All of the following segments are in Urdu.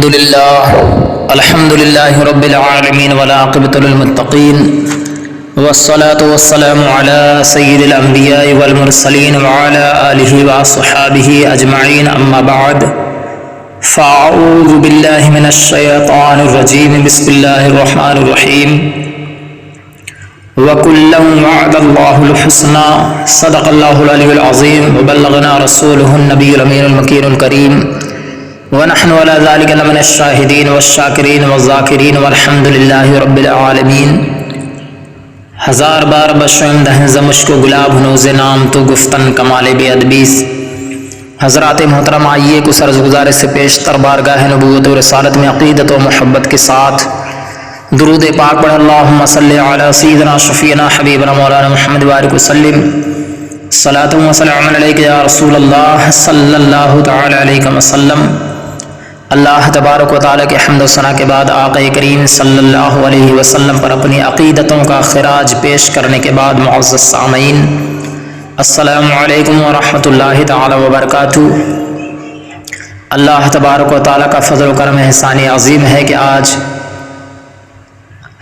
الحمد لله رب العالمين والعاقبة للمتقين والصلاة والسلام على سيد الأنبياء والمرسلين وعلى آله وصحابه أجمعين أما بعد فأعوذ بالله من الشيطان الرجيم بسم الله الرحمن الرحيم وكلا وعد الله الحسنى صدق الله العلي العظيم وبلغنا رسوله النبي الأمين المكين الكريم ونحن على ذلك لمن الشاهدين والشاكرين والذاكرين والحمد لله رب العالمين. ہزار بار بشم دہنز مشک و گلاب ہنوز نام تو گفتن کمال بے ادبیس. حضرات محترم آئیے کو سرز گزارش سے پیشتر بارگاہ نبوت و رسالت میں عقیدت و محبت کے ساتھ درود پاک پڑھ اللہم صلی علی سیدنا شفیعنا حبیبنا مولانا محمد وآلہ وسلم. صلاۃ و سلام علیک یا رسول اللہ صلی اللہ تعالی علیہ وسلم. اللہ تبارک و تعالیٰ کے حمد و ثنا کے بعد آقا کریم صلی اللہ علیہ وسلم پر اپنی عقیدتوں کا خراج پیش کرنے کے بعد معزز سامعین السلام علیکم ورحمۃ اللہ تعالیٰ وبرکاتہ. اللہ تبارک و تعالیٰ کا فضل و کرم احسان عظیم ہے کہ آج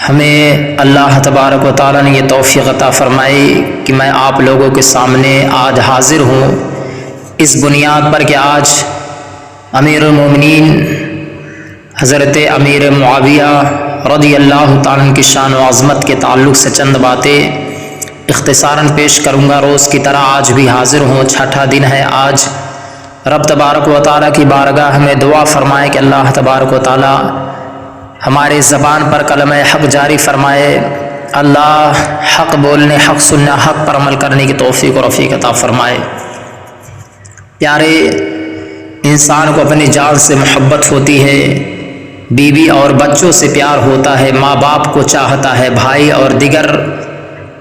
ہمیں اللہ تبارک و تعالیٰ نے یہ توفیق عطا فرمائی کہ میں آپ لوگوں کے سامنے آج حاضر ہوں اس بنیاد پر کہ آج امیر المومنین حضرت امیر معاویہ رضی اللہ تعالیٰ عنہ کی شان و عظمت کے تعلق سے چند باتیں اختصاراً پیش کروں گا. روز کی طرح آج بھی حاضر ہوں. چھٹا دن ہے آج. رب تبارک و تعالیٰ کی بارگاہ میں دعا فرمائے کہ اللہ تبارک و تعالیٰ ہمارے زبان پر کلمہ حق جاری فرمائے. اللہ حق بولنے، حق سننا، حق پر عمل کرنے کی توفیق و رفیق عطا فرمائے. پیارے، انسان کو اپنی جان سے محبت ہوتی ہے، بیوی اور بچوں سے پیار ہوتا ہے، ماں باپ کو چاہتا ہے، بھائی اور دیگر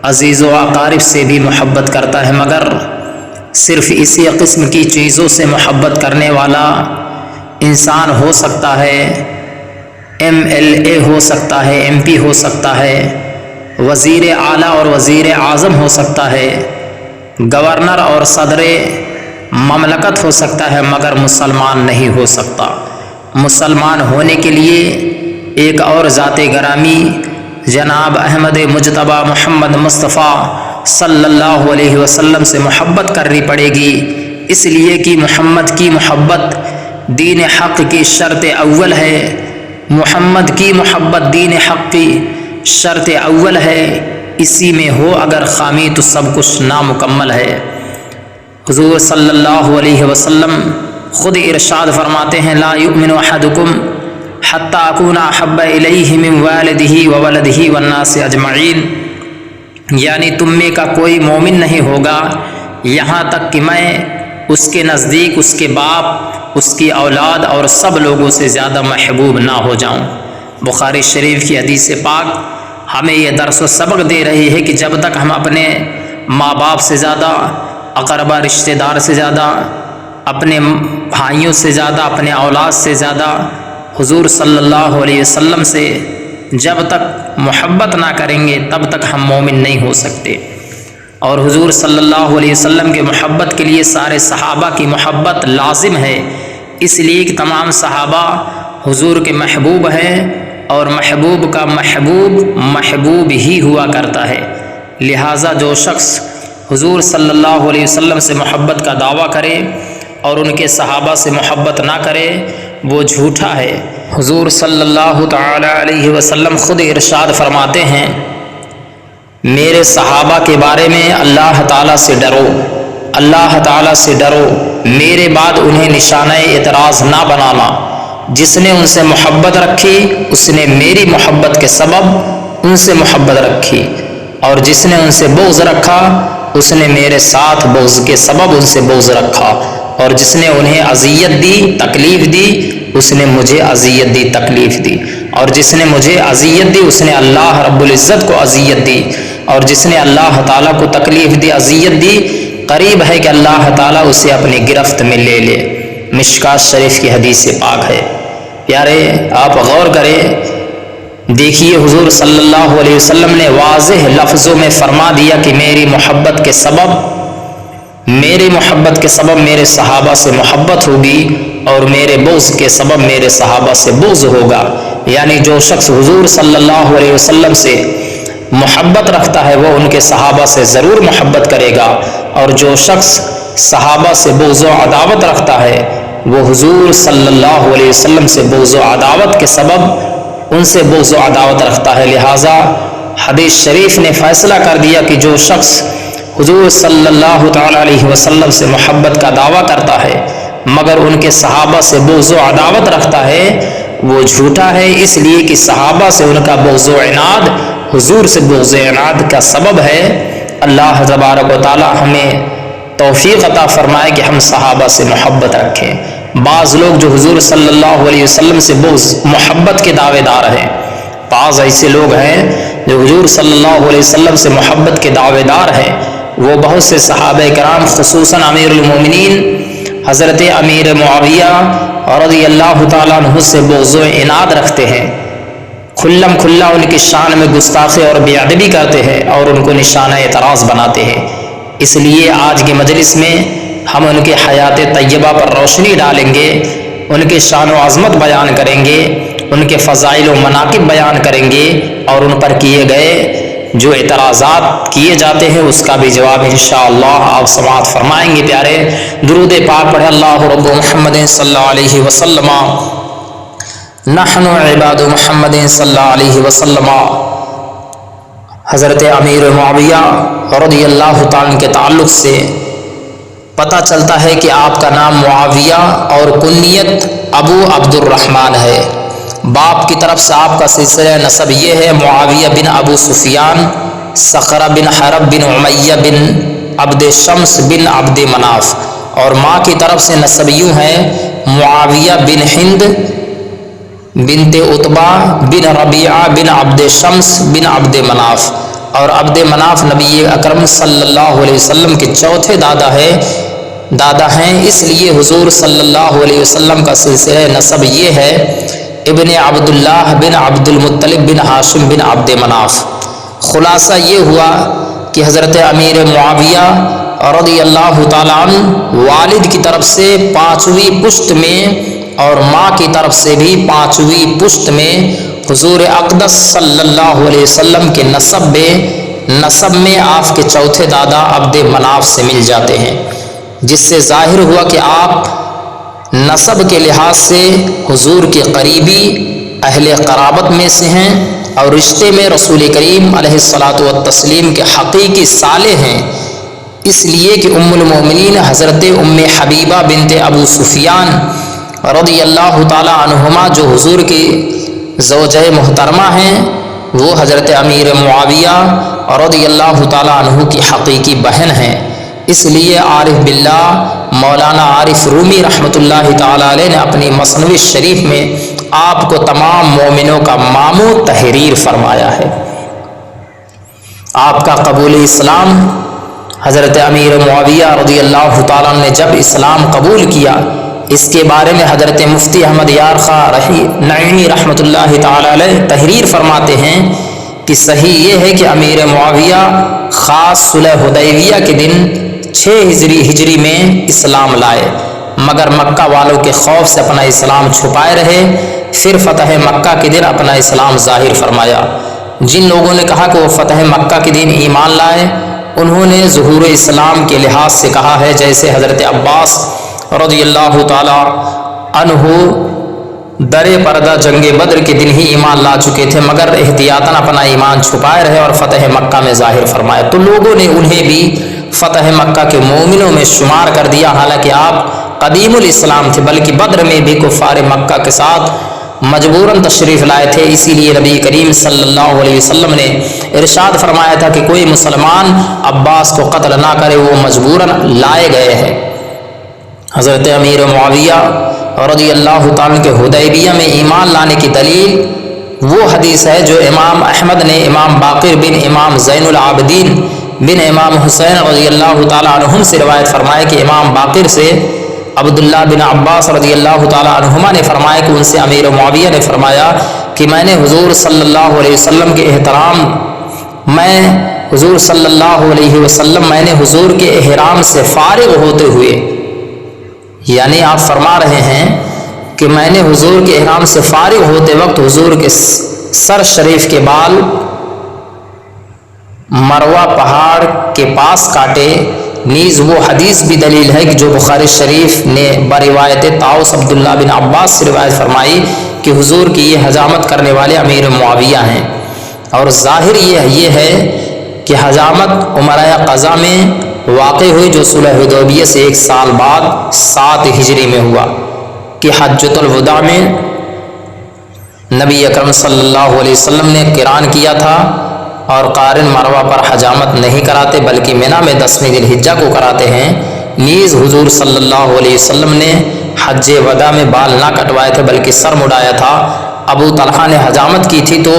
عزیز و اقارب سے بھی محبت کرتا ہے، مگر صرف اسی قسم کی چیزوں سے محبت کرنے والا انسان ہو سکتا ہے. MLA ہو سکتا ہے، MP ہو سکتا ہے، وزیر اعلیٰ اور وزیر اعظم ہو سکتا ہے، گورنر اور صدر مملکت ہو سکتا ہے، مگر مسلمان نہیں ہو سکتا. مسلمان ہونے کے لیے ایک اور ذات گرامی جناب احمد مجتبی محمد مصطفیٰ صلی اللہ علیہ وسلم سے محبت کرنی پڑے گی، اس لیے کہ محمد کی محبت دین حق کی شرط اول ہے. محمد کی محبت دین حق کی شرط اول ہے. اسی میں ہو اگر خامی تو سب کچھ نامکمل ہے. حضور صلی اللہ علیہ وسلم خود ارشاد فرماتے ہیں لا یؤمن احدکم حتی اکون احب الیہ من والدہ وولدہ والناس اجمعین، یعنی تم میں کا کوئی مومن نہیں ہوگا یہاں تک کہ میں اس کے نزدیک اس کے باپ، اس کی اولاد اور سب لوگوں سے زیادہ محبوب نہ ہو جاؤں. بخاری شریف کی حدیث پاک ہمیں یہ درس و سبق دے رہی ہے کہ جب تک ہم اپنے ماں باپ سے زیادہ، اقربا رشتہ دار سے زیادہ، اپنے بھائیوں سے زیادہ، اپنے اولاد سے زیادہ حضور صلی اللہ علیہ وسلم سے جب تک محبت نہ کریں گے تب تک ہم مومن نہیں ہو سکتے. اور حضور صلی اللہ علیہ وسلم کے محبت کے لیے سارے صحابہ کی محبت لازم ہے، اس لیے کہ تمام صحابہ حضور کے محبوب ہیں اور محبوب کا محبوب محبوب ہی ہوا کرتا ہے. لہٰذا جو شخص حضور صلی اللہ علیہ وسلم سے محبت کا دعویٰ کرے اور ان کے صحابہ سے محبت نہ کرے وہ جھوٹا ہے. حضور صلی اللہ تعالی علیہ وسلم خود ارشاد فرماتے ہیں میرے صحابہ کے بارے میں اللہ تعالیٰ سے ڈرو، اللہ تعالیٰ سے ڈرو، میرے بعد انہیں نشانہ اعتراض نہ بنانا. جس نے ان سے محبت رکھی اس نے میری محبت کے سبب ان سے محبت رکھی، اور جس نے ان سے بغض رکھا اس نے میرے ساتھ بغض کے سبب ان سے بغض رکھا، اور جس نے انہیں اذیت دی، تکلیف دی، اس نے مجھے اذیت دی، تکلیف دی، اور جس نے مجھے اذیت دی اس نے اللہ رب العزت کو اذیت دی، اور جس نے اللہ تعالیٰ کو تکلیف دی، اذیت دی، قریب ہے کہ اللہ تعالیٰ اسے اپنی گرفت میں لے لے. مشکات شریف کی حدیث پاک ہے. پیارے، آپ غور کریں، دیکھیے حضور صلی اللہ علیہ وسلم نے واضح لفظوں میں فرما دیا کہ میری محبت کے سبب میرے صحابہ سے محبت ہوگی اور میرے بغض کے سبب میرے صحابہ سے بغض ہوگا۔ یعنی جو شخص حضور صلی اللہ علیہ وسلم سے محبت رکھتا ہے وہ ان کے صحابہ سے ضرور محبت کرے گا، اور جو شخص صحابہ سے بغض و عداوت رکھتا ہے وہ حضور صلی اللہ علیہ وسلم سے بغض و عداوت کے سبب ان سے بغض و عداوت رکھتا ہے۔ لہٰذا حدیث شریف نے فیصلہ کر دیا کہ جو شخص حضور صلی اللہ تعالیٰ علیہ وسلم سے محبت کا دعویٰ کرتا ہے مگر ان کے صحابہ سے بغض و عداوت رکھتا ہے وہ جھوٹا ہے، اس لیے کہ صحابہ سے ان کا بغض و عناد حضور سے بغض و عناد کا سبب ہے۔ اللہ تبارک و تعالیٰ ہمیں توفیق عطا فرمائے کہ ہم صحابہ سے محبت رکھیں۔ بعض لوگ جو حضور صلی اللہ علیہ وسلم سے بغض محبت کے دعوے دار ہیں، بعض ایسے لوگ ہیں جو حضور صلی اللہ علیہ وسلم سے محبت کے دعوے دار ہیں، وہ بہت سے صحابہ کرام خصوصاً امیر المومنین حضرت امیر معاویہ رضی اللہ تعالیٰ عنہ سے بغض و عناد رکھتے ہیں، کھلم کھلا ان کی شان میں گستاخی اور بے ادبی کرتے ہیں اور ان کو نشانہ اعتراض بناتے ہیں۔ اس لیے آج کی مجلس میں ہم ان کے حیات طیبہ پر روشنی ڈالیں گے، ان کے شان و عظمت بیان کریں گے، ان کے فضائل و مناقب بیان کریں گے، اور ان پر کیے گئے جو اعتراضات کیے جاتے ہیں اس کا بھی جواب انشاءاللہ آپ سماعت فرمائیں گے۔ پیارے درود پاک پڑھے اللہ رب محمد صلی اللہ علیہ وسلم، نحن عباد محمد صلی اللہ علیہ وسلم۔ حضرت امیر معاویہ رضی اللہ تعالیٰ کے تعلق سے پتہ چلتا ہے کہ آپ کا نام معاویہ اور کنیت ابو عبد الرحمن ہے۔ باپ کی طرف سے آپ کا سلسلہ نسب یہ ہے معاویہ بن ابو سفیان صخرہ بن حرب بن امیہ بن عبد شمس بن عبد مناف، اور ماں کی طرف سے نسب یوں ہے معاویہ بن ہند بنت عتبہ بن ربیعہ بن عبد شمس بن عبد مناف، اور عبد مناف نبی اکرم صلی اللہ علیہ وسلم کے چوتھے دادا ہیں، اس لیے حضور صلی اللہ علیہ وسلم کا سلسلہ نسب یہ ہے ابن عبداللہ بن عبد المطلب بن ہاشم بن عبد مناف۔ خلاصہ یہ ہوا کہ حضرت امیر معاویہ رضی اللہ تعالیٰ عنہ والد کی طرف سے 5ویں پشت میں اور ماں کی طرف سے بھی 5ویں پشت میں حضور اقدس صلی اللہ علیہ وسلم کے نسب میں آپ کے چوتھے دادا عبد مناف سے مل جاتے ہیں، جس سے ظاہر ہوا کہ آپ نسب کے لحاظ سے حضور کے قریبی اہل قرابت میں سے ہیں، اور رشتے میں رسول کریم علیہ الصلاۃ والتسلیم کے حقیقی صالح ہیں، اس لیے کہ ام المومنین حضرت ام حبیبہ بنت ابو سفیان رضی اللہ تعالی عنہما جو حضور کی زوجہ محترمہ ہیں وہ حضرت امیر معاویہ رضی اللہ تعالی عنہ کی حقیقی بہن ہیں۔ اس لیے عارف باللہ مولانا عارف رومی رحمۃ اللہ تعالی علیہ نے اپنی مثنوی شریف میں آپ کو تمام مومنوں کا ماموں تحریر فرمایا ہے۔ آپ کا قبول اسلام حضرت امیر معاویہ رضی اللہ تعالیٰ نے جب اسلام قبول کیا، اس کے بارے میں حضرت مفتی احمد یار خواہ نعیمی رحمۃ اللہ تعالی علیہ تحریر فرماتے ہیں کہ صحیح یہ ہے کہ امیر معاویہ خاص صلح حدیبیہ کے دن 6 ہجری میں اسلام لائے، مگر مکہ والوں کے خوف سے اپنا اسلام چھپائے رہے، پھر فتح مکہ کے دن اپنا اسلام ظاہر فرمایا۔ جن لوگوں نے کہا کہ وہ فتح مکہ کے دن ایمان لائے، انہوں نے ظہور اسلام کے لحاظ سے کہا ہے، جیسے حضرت عباس رضی اللہ تعالی عنہ در پردہ جنگ بدر کے دن ہی ایمان لا چکے تھے، مگر احتیاطاً اپنا ایمان چھپائے رہے اور فتح مکہ میں ظاہر فرمایا، تو لوگوں نے انہیں بھی فتح مکہ کے مومنوں میں شمار کر دیا، حالانکہ آپ قدیم الاسلام تھے، بلکہ بدر میں بھی کفار مکہ کے ساتھ مجبوراً تشریف لائے تھے۔ اسی لیے نبی کریم صلی اللہ علیہ وسلم نے ارشاد فرمایا تھا کہ کوئی مسلمان عباس کو قتل نہ کرے، وہ مجبوراً لائے گئے ہیں۔ حضرت امیر معاویہ رضی اللہ تعالیٰ کے حدیبیہ میں ایمان لانے کی دلیل وہ حدیث ہے جو امام احمد نے امام باقر بن امام زین العابدین بن امام حسین رضی اللہ تعالیٰ عنہم سے روایت فرمائے کہ امام باقر سے عبداللہ بن عباس رضی اللہ تعالیٰ عنہما نے فرمایا کہ ان سے امیر معاویہ نے فرمایا کہ میں نے حضور صلی اللہ علیہ وسلم کے میں نے حضور کے احرام سے فارغ ہوتے ہوئے یعنی آپ فرما رہے ہیں کہ میں نے حضور کے احرام سے فارغ ہوتے وقت حضور کے سر شریف کے بال مروہ پہاڑ کے پاس کاٹے۔ نیز وہ حدیث بھی دلیل ہے کہ جو بخاری شریف نے بروایت طاؤس عبداللہ بن عباس سے روایت فرمائی کہ حضور کی یہ حجامت کرنے والے امیر معاویہ ہیں، اور ظاہر یہ ہے کہ حجامت عمرہ قضا میں واقع ہوئی جو صلح حدیبیہ سے 1 سال بعد 7 ہجری میں ہوا کہ حجۃ الوداع میں نبی اکرم صلی اللہ علیہ وسلم نے قران کیا تھا، اور قارن مروہ پر حجامت نہیں کراتے بلکہ منی میں 10ویں ذی الحجہ کو کراتے ہیں۔ نیز حضور صلی اللہ علیہ وسلم نے حج وداع میں بال نہ کٹوائے تھے بلکہ سر مڈایا تھا۔ ابو طلحہ نے حجامت کی تھی تو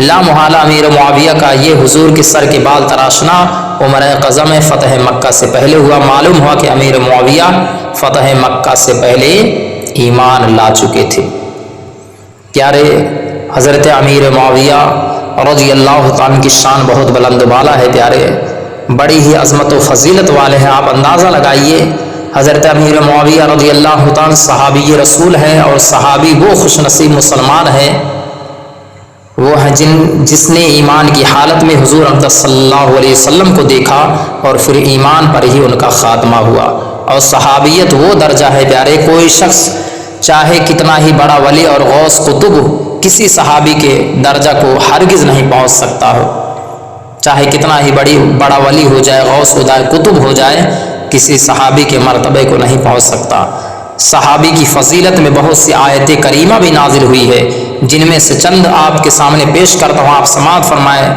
لا محالہ امیر معاویہ کا یہ حضور کے سر کے بال تراشنا عمرہ قضا میں فتح مکہ سے پہلے ہوا۔ معلوم ہوا کہ امیر معاویہ فتح مکہ سے پہلے ایمان لا چکے تھے۔ پیارے حضرت امیر معاویہ رضی اللہ تعالیٰ کی شان بہت بلند و بالا ہے پیارے، بڑی ہی عظمت و فضیلت والے ہیں۔ آپ اندازہ لگائیے، حضرت امیر معاویہ رضی اللہ تعالیٰ صحابی رسول ہیں، اور صحابی وہ خوش نصیب مسلمان ہیں، وہ ہیں جس نے ایمان کی حالت میں حضور اقدس صلی اللہ علیہ وسلم کو دیکھا اور پھر ایمان پر ہی ان کا خاتمہ ہوا۔ اور صحابیت وہ درجہ ہے پیارے، کوئی شخص چاہے کتنا ہی بڑا ولی اور غوث قطب کسی صحابی کے درجہ کو ہرگز نہیں پہنچ سکتا ہو، چاہے کتنا ہی بڑا ولی ہو جائے، غوث ہو جائے، قطب ہو جائے، کسی صحابی کے مرتبے کو نہیں پہنچ سکتا۔ صحابی کی فضیلت میں بہت سی آیت کریمہ بھی نازل ہوئی ہے، جن میں سے چند آپ کے سامنے پیش کرتا ہوں، آپ سماعت فرمائے۔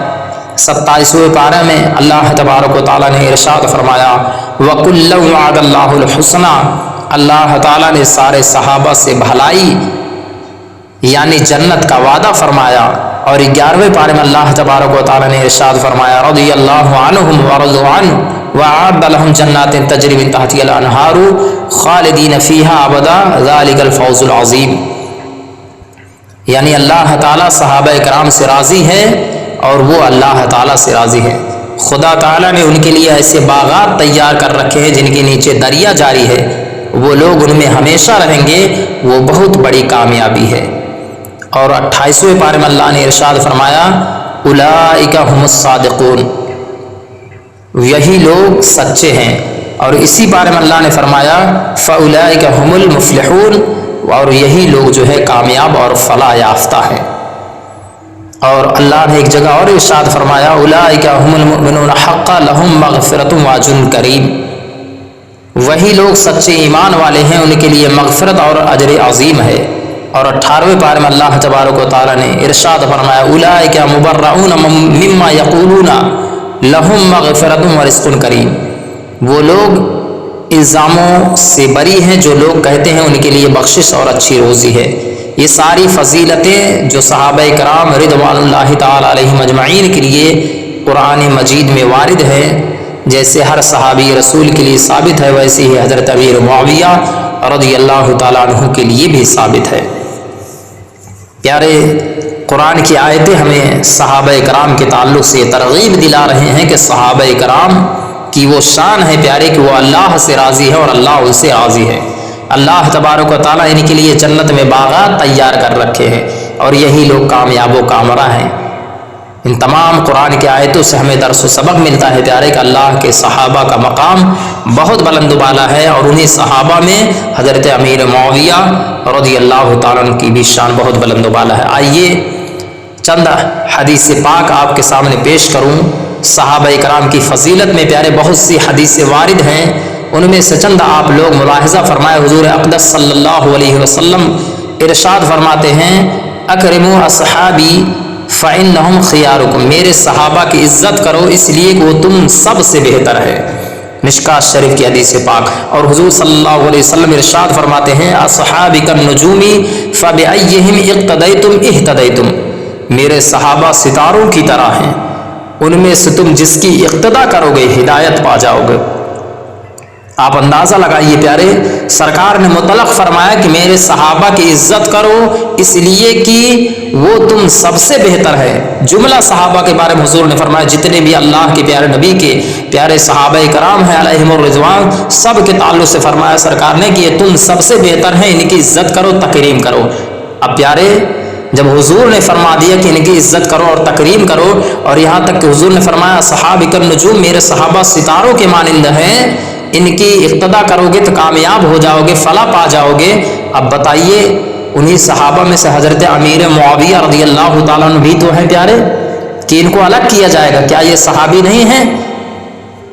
27ویں پارے میں اللہ تبارک و تعالیٰ نے ارشاد فرمایا وَكُلًّا وَعَدَ اللَّهُ الْحُسْنَىٰ، اللہ تعالیٰ نے سارے صحابہ سے بھلائی یعنی جنت کا وعدہ فرمایا۔ اور 11ویں پارے میں اللہ تبارک و تعالیٰ نے ارشاد فرمایا رضی اللہ عنہم ورضوا عنہ وَأَعَدَّ لَهُمْ جَنَّاتٍ تَجْرِي مِن تَحْتِهَا الْأَنْهَارُ خَالِدِينَ فِيهَا أَبَدًا ذَلِكَ الْفَوْزُ الْعَظِيمُ، یعنی اللہ تعالیٰ صحابہ کرام سے راضی ہے اور وہ اللہ تعالیٰ سے راضی ہے۔ خدا تعالیٰ نے ان کے لیے ایسے باغات تیار کر رکھے ہیں جن کے نیچے دریا جاری ہے، وہ لوگ ان میں ہمیشہ رہیں گے، وہ بہت بڑی کامیابی ہے۔ اور 28ویں پارے میں اللہ نے ارشاد فرمایا اولئک هم الصادقون، یہی لوگ سچے ہیں۔ اور اسی پارے میں اللہ نے فرمایا فاولئک هم المفلحون، اور یہی لوگ جو ہے کامیاب اور فلاح یافتہ ہیں۔ اور اللہ نے ایک جگہ اور ارشاد فرمایا اولئک هم المؤمنون حقا لهم مغفرۃ واجر کریم، وہی لوگ سچے ایمان والے ہیں، ان کے لیے مغفرت اور اجر عظیم ہے۔ اور 18ویں پارے میں اللہ تبارک و تعالیٰ نے ارشاد فرمایا اولئک مبرؤون مما یقولون لهم مغفرۃ ورزق کریم، وہ لوگ الزاموں سے بری ہیں جو لوگ کہتے ہیں ان کے لیے بخشش اور اچھی روزی ہے۔ یہ ساری فضیلتیں جو صحابہ کرام رضوان اللہ تعالیٰ علیہم اجمعین کے لیے قرآن مجید میں وارد ہے، جیسے ہر صحابی رسول کے لیے ثابت ہے، ویسے ہی حضرت امیر معاویہ رضی اللہ تعالیٰ عنہ کے لیے بھی ثابت ہے۔ پیارے قرآن کی آیتیں ہمیں صحابہ کرام کے تعلق سے ترغیب دلا رہے ہیں کہ صحابہ کرام کی وہ شان ہے پیارے کہ وہ اللہ سے راضی ہے اور اللہ ان سے راضی ہے۔ اللہ تبارک و تعالیٰ ان کے لیے جنت میں باغات تیار کر رکھے ہیں، اور یہی لوگ کامیاب و کامرہ ہیں۔ ان تمام قرآن کی آیتوں سے ہمیں درس و سبق ملتا ہے پیارے کہ اللہ کے صحابہ کا مقام بہت بلند و بالا ہے، اور انہی صحابہ میں حضرت امیر معاویہ رضی اللہ تعالیٰ عنہ کی بھی شان بہت بلند و بالا ہے۔ آئیے چند حدیث پاک آپ کے سامنے پیش کروں۔ صحابہ کرام کی فضیلت میں پیارے بہت سی حدیث وارد ہیں، ان میں سے چند آپ لوگ ملاحظہ فرمائے۔ حضور اقدس صلی اللہ علیہ وسلم ارشاد فرماتے ہیں اکرموا اصحابی فإنہم خیارکم، میرے صحابہ کی عزت کرو اس لیے کہ وہ تم سب سے بہتر ہے۔ مشکات شریف کی حدیث پاک۔ اور حضور صلی اللہ علیہ وسلم ارشاد فرماتے ہیں اصحابی کالنجوم فبأیہم اقتدیتم اہتدیتم، میرے صحابہ ستاروں کی طرح ہیں، ان میں سے تم جس کی اقتدا کرو گے ہدایت پا جاؤ گے۔ آپ اندازہ لگائیے پیارے، سرکار نے مطلق فرمایا کہ میرے صحابہ کی عزت کرو اس لیے کہ وہ تم سب سے بہتر ہے۔ جملہ صحابہ کے بارے میں حضور نے فرمایا جتنے بھی اللہ کے پیارے نبی کے پیارے صحابہ کرام ہیں علیہم الرضوان، سب کے تعلق سے فرمایا سرکار نے کہ یہ تم سب سے بہتر ہیں، ان کی عزت کرو تکریم کرو۔ اب پیارے جب حضور نے فرما دیا کہ ان کی عزت کرو اور تکریم کرو، اور یہاں تک کہ حضور نے فرمایا صحابہ النجوم، میرے صحابہ ستاروں کے مانند ہیں، ان کی اقتدا کرو گے تو کامیاب ہو جاؤ گے، فلاح پا جاؤ گے۔ اب بتائیے انہی صحابہ میں سے حضرت امیر معاویہ رضی اللہ تعالیٰ عنہ بھی تو ہیں پیارے، کہ ان کو الگ کیا جائے گا؟ کیا یہ صحابی نہیں ہیں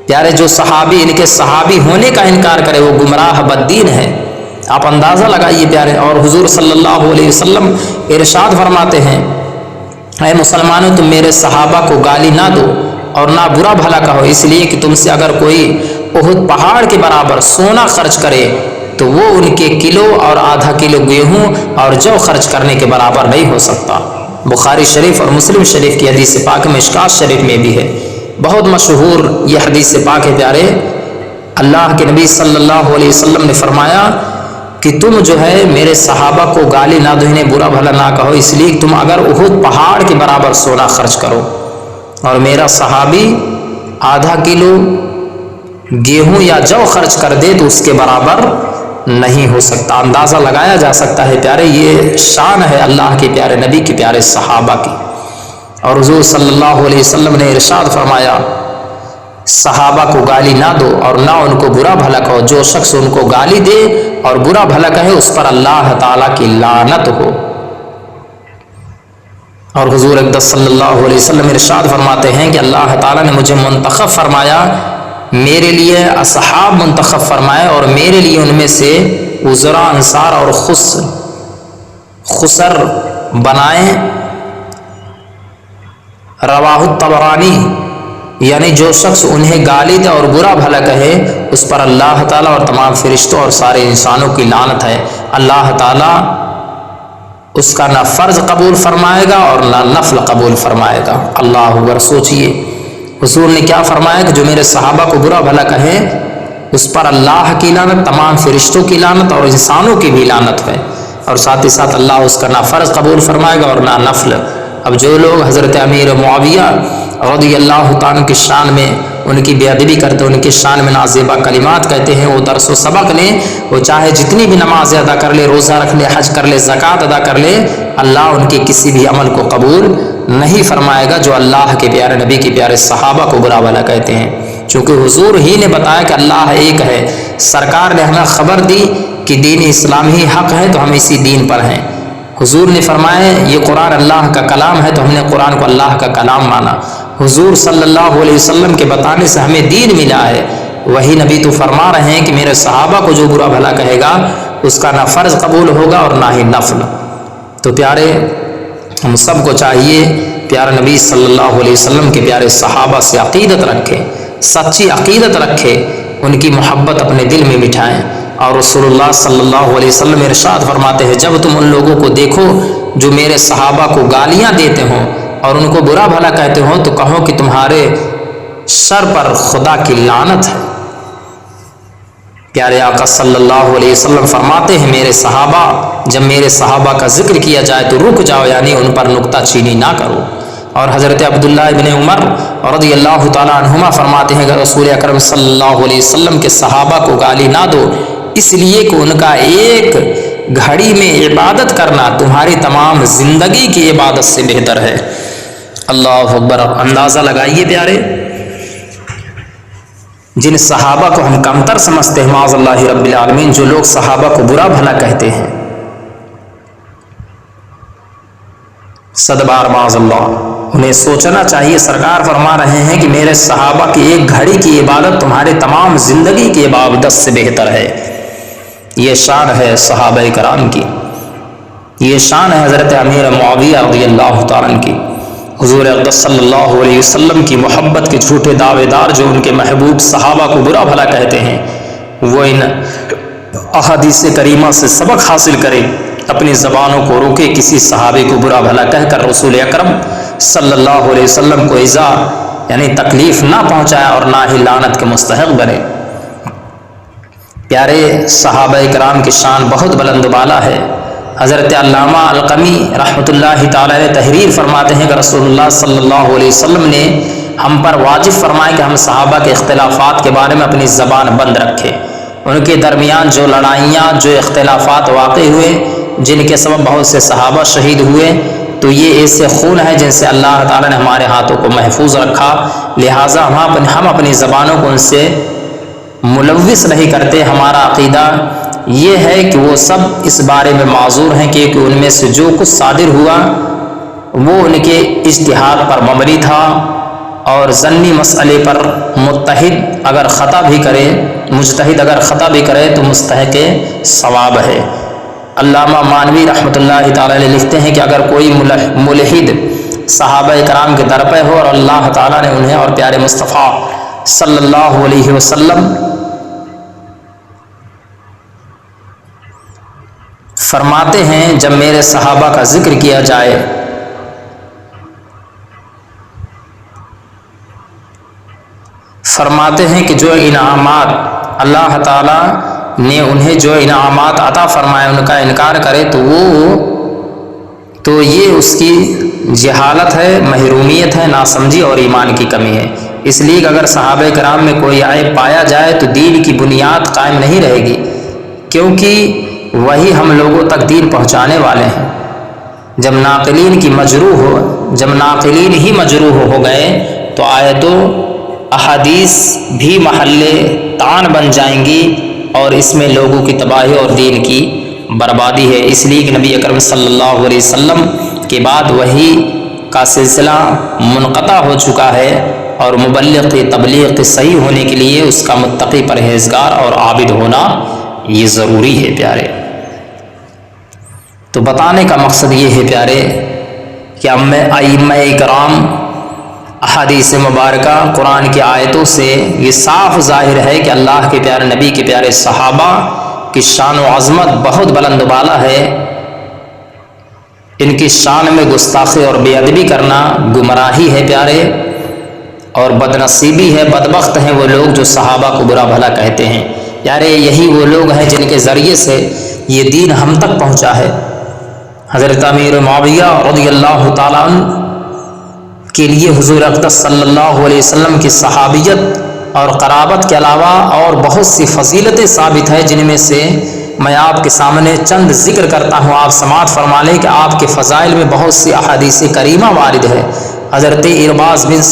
پیارے؟ جو صحابی ان کے صحابی ہونے کا انکار کرے وہ گمراہ بددین ہے۔ آپ اندازہ لگائیے پیارے۔ اور حضور صلی اللہ علیہ وسلم ارشاد فرماتے ہیں، اے مسلمانوں تم میرے صحابہ کو گالی نہ دو اور نہ برا بھلا کہو، اس لیے کہ تم سے اگر کوئی احد پہاڑ کے برابر سونا خرچ کرے تو وہ ان کے کلو اور آدھا کلو گیہوں اور جو خرچ کرنے کے برابر نہیں ہو سکتا۔ بخاری شریف اور مسلم شریف کی حدیث پاک میں، مشکات شریف میں بھی ہے، بہت مشہور یہ حدیث پاک ہے پیارے۔ اللہ کے نبی صلی اللہ علیہ وسلم نے فرمایا کہ تم جو ہے میرے صحابہ کو گالی نہ دو، انہیں برا بھلا نہ کہو، اس لیے تم اگر احد پہاڑ کے برابر سونا خرچ کرو اور میرا صحابی آدھا کلو گیہوں یا جو خرچ کر دے تو اس کے برابر نہیں ہو سکتا۔ اندازہ لگایا جا سکتا ہے پیارے، یہ شان ہے اللہ کے پیارے نبی کے پیارے صحابہ کی۔ اور حضور صلی اللہ علیہ وسلم نے ارشاد فرمایا صحابہ کو گالی نہ دو اور نہ ان کو برا بھلا کہو، جو شخص ان کو گالی دے اور برا بھلا کہے اس پر اللہ تعالیٰ کی لعنت ہو۔ اور حضور اقدس صلی اللہ علیہ وسلم ارشاد فرماتے ہیں کہ اللہ تعالیٰ نے مجھے منتخب فرمایا، میرے لیے اصحاب منتخب فرمائے اور میرے لیے ان میں سے وزراء انصار اور خسر بنائیں۔ رواہ الطبرانی، یعنی جو شخص انہیں گالی دے اور برا بھلا کہے اس پر اللہ تعالیٰ اور تمام فرشتوں اور سارے انسانوں کی لعنت ہے۔ اللہ تعالیٰ اس کا نہ فرض قبول فرمائے گا اور نہ نفل قبول فرمائے گا۔ اللہ اکبر۔ سوچئے حضور نے کیا فرمایا کہ جو میرے صحابہ کو برا بھلا کہے اس پر اللہ کی لعنت، تمام فرشتوں کی لعنت اور انسانوں کی بھی لعنت ہے، اور ساتھ ہی ساتھ اللہ اس کا نہ فرض قبول فرمائے گا اور نہ نفل۔ اب جو لوگ حضرت امیر معاویہ رضی اللہ تعالیٰ کی شان میں ان کی بے ادبی کرتے، ان کی شان میں نازیبہ کلمات کہتے ہیں، وہ درس و سبق لیں، وہ چاہے جتنی بھی نماز ادا کر لے، روزہ رکھ لے، حج کر لے، زکوٰۃ ادا کر لے، اللہ ان کے کسی بھی عمل کو قبول نہیں فرمائے گا جو اللہ کے پیارے نبی کے پیارے صحابہ کو برا بھلا کہتے ہیں۔ چونکہ حضور ہی نے بتایا کہ اللہ ایک ہے، سرکار نے ہمیں خبر دی کہ دین اسلام ہی حق ہے تو ہم اسی دین پر ہیں۔ حضور نے فرمایا یہ قرآن اللہ کا کلام ہے تو ہم نے قرآن کو اللہ کا کلام مانا۔ حضور صلی اللہ علیہ وسلم کے بتانے سے ہمیں دین ملا ہے۔ وہی نبی تو فرما رہے ہیں کہ میرے صحابہ کو جو برا بھلا کہے گا اس کا نہ فرض قبول ہوگا اور نہ ہی نفل۔ تو پیارے ہم سب کو چاہیے پیارے نبی صلی اللہ علیہ وسلم کے پیارے صحابہ سے عقیدت رکھیں، سچی عقیدت رکھیں، ان کی محبت اپنے دل میں بٹھائیں۔ اور رسول اللہ صلی اللہ علیہ وسلم ارشاد فرماتے ہیں جب تم ان لوگوں کو دیکھو جو میرے صحابہ کو گالیاں دیتے ہوں اور ان کو برا بھلا کہتے ہوں تو کہو کہ تمہارے سر پر خدا کی لعنت ہے۔ پیارے آقا صلی اللہ علیہ وسلم فرماتے ہیں میرے صحابہ، جب میرے صحابہ کا ذکر کیا جائے تو رک جاؤ، یعنی ان پر نکتہ چینی نہ کرو۔ اور حضرت عبداللہ ابن عمر رضی اللہ تعالیٰ عنہما فرماتے ہیں کہ رسول اکرم صلی اللہ علیہ وسلم کے صحابہ کو گالی نہ دو، اس لیے کہ ان کا ایک گھڑی میں عبادت کرنا تمہاری تمام زندگی کی عبادت سے بہتر ہے۔ اللہ اکبر۔ اندازہ لگائیے پیارے، جن صحابہ کو ہم کمتر سمجھتے ہیں معاذ اللہ رب العالمین، جو لوگ صحابہ کو برا بھلا کہتے ہیں، صد بار معاذ اللہ، انہیں سوچنا چاہیے۔ سرکار فرما رہے ہیں کہ میرے صحابہ کی ایک گھڑی کی عبادت تمہارے تمام زندگی کی عبادت سے بہتر ہے۔ یہ شان ہے صحابہ کرام کی، یہ شان ہے حضرت امیر معاویہ رضی اللہ تعالیٰ کی۔ حضور اقدس صلی اللہ علیہ وسلم کی محبت کے جھوٹے دعوے دار جو ان کے محبوب صحابہ کو برا بھلا کہتے ہیں، وہ ان احادیث کریمہ سے سبق حاصل کرے، اپنی زبانوں کو روکے، کسی صحابی کو برا بھلا کہہ کر رسول اکرم صلی اللہ علیہ وسلم کو ایذا یعنی تکلیف نہ پہنچائے اور نہ ہی لعنت کے مستحق بنے۔ پیارے صحابہ کرام کی شان بہت بلند و بالا ہے۔ حضرت علامہ القمی رحمۃ اللہ تعالی علیہ تحریر فرماتے ہیں کہ رسول اللہ صلی اللہ علیہ وسلم نے ہم پر واجب فرمایا کہ ہم صحابہ کے اختلافات کے بارے میں اپنی زبان بند رکھیں۔ ان کے درمیان جو لڑائیاں، جو اختلافات واقع ہوئے، جن کے سبب بہت سے صحابہ شہید ہوئے، تو یہ ایسے خون ہے جن سے اللہ تعالیٰ نے ہمارے ہاتھوں کو محفوظ رکھا، لہٰذا ہم اپنی زبانوں کو ان سے ملوث نہیں کرتے۔ ہمارا عقیدہ یہ ہے کہ وہ سب اس بارے میں معذور ہیں کہ ان میں سے جو کچھ صادر ہوا وہ ان کے اجتہاد پر مبنی تھا، اور ظنی مسئلے پر مجتہد اگر خطا بھی کرے تو مستحق ثواب ہے۔ علامہ مانوی رحمۃ اللہ تعالی علیہ لکھتے ہیں کہ اگر کوئی ملحد صحابہ کرام کے در پہ ہو اور اللہ تعالیٰ نے انہیں اور پیارے مصطفیٰ صلی اللہ علیہ وسلم فرماتے ہیں جب میرے صحابہ کا ذکر کیا جائے فرماتے ہیں کہ جو انعامات اللہ تعالیٰ نے انہیں جو انعامات عطا فرمائے ان کا انکار کرے تو یہ اس کی جہالت ہے، محرومیت ہے، ناسمجھی اور ایمان کی کمی ہے۔ اس لیے کہ اگر صحابہ کرام میں کوئی عیب پایا جائے تو دین کی بنیاد قائم نہیں رہے گی، کیونکہ وہی ہم لوگوں تک دین پہنچانے والے ہیں۔ جب ناقلین ہی مجروح ہو گئے تو آیتوں احادیث بھی محل طعن بن جائیں گی، اور اس میں لوگوں کی تباہی اور دین کی بربادی ہے۔ اس لیے کہ نبی اکرم صلی اللہ علیہ وسلم کے بعد وحی کا سلسلہ منقطع ہو چکا ہے، اور مبلغ کی تبلیغ کے صحیح ہونے کے لیے اس کا متقی، پرہیزگار اور عابد ہونا یہ ضروری ہے پیارے۔ تو بتانے کا مقصد یہ ہے پیارے کہ ائمہ کرام احادیث مبارکہ قرآن کی آیتوں سے یہ صاف ظاہر ہے کہ اللہ کے پیارے نبی کے پیارے صحابہ کی شان و عظمت بہت بلند و بالا ہے۔ ان کی شان میں گستاخی اور بے ادبی کرنا گمراہی ہے پیارے، اور بدنصیبی ہے، بدبخت ہیں وہ لوگ جو صحابہ کو برا بھلا کہتے ہیں۔ پیارے یہی وہ لوگ ہیں جن کے ذریعے سے یہ دین ہم تک پہنچا ہے۔ حضرت امیر معاویہ رضی اللہ تعالیٰ عنہ کے لیے حضور اقدس صلی اللہ علیہ وسلم کی صحابیت اور قرابت کے علاوہ اور بہت سی فضیلتیں ثابت ہیں، جن میں سے میں آپ کے سامنے چند ذکر کرتا ہوں۔ آپ سماعت فرما لیں کہ آپ کے فضائل میں بہت سی احادیث کریمہ وارد ہے۔ حضرت ارباز بن